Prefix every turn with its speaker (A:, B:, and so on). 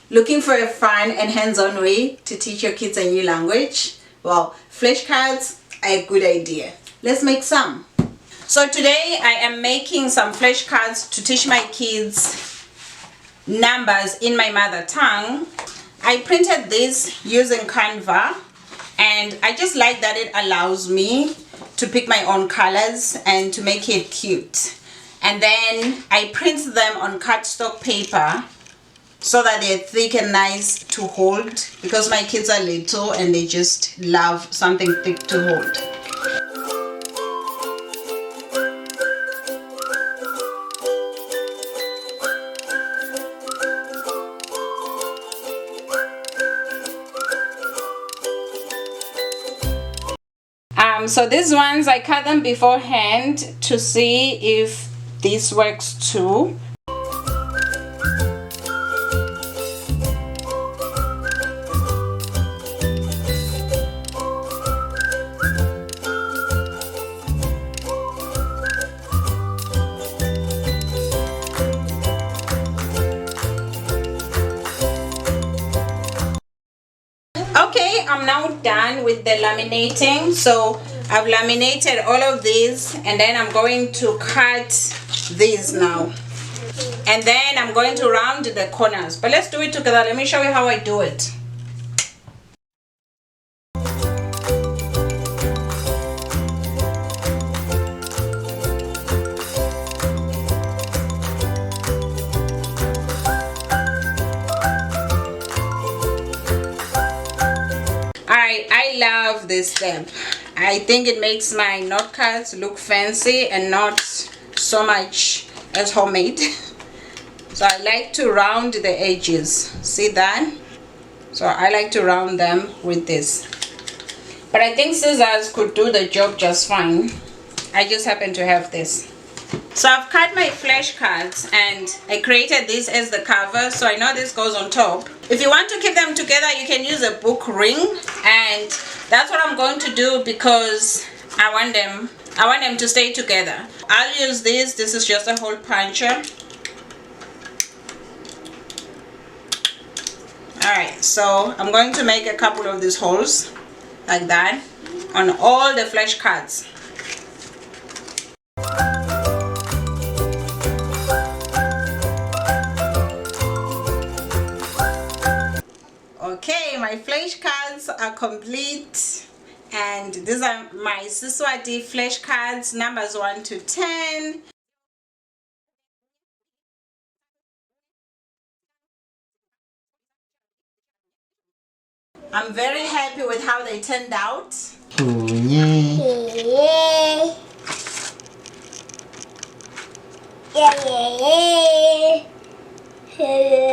A: Looking for a fun and hands-on way to teach your kids a new language? Well, flashcards are a good idea. Let's make some. So today I am making some flashcards to teach my kids numbers in my mother tongue. I printed this using Canva, and I just like that it allows me to pick my own colors and to make it cute. And then I print them on cardstock paper so that they're thick and nice to hold, because my kids are little and they just love something thick to hold. So these ones I cut them beforehand to see if this works too. Okay, I'm now done with the laminating. So I've laminated all of these, and then I'm going to cut these now. And then I'm going to round the corners. But let's do it together. Let me show you how I do it. I love this step. I think it makes my note cards look fancy and not so much as homemade. So I like to round the edges. See that? So I like to round them with this. But I think scissors could do the job just fine. I just happen to have this. So I've cut my flashcards and I created this as the cover, so I know this goes on top. If you want to keep them together, you can use a book ring, and that's what I'm going to do because I want them to stay together. I'll use this. This is just a hole puncher. Alright, so I'm going to make a couple of these holes like that on all the flashcards. Okay, my flashcards are complete, and these are my Siswati flashcards, numbers 1 to 10. I'm very happy with how they turned out. Oh, yeah. Yeah.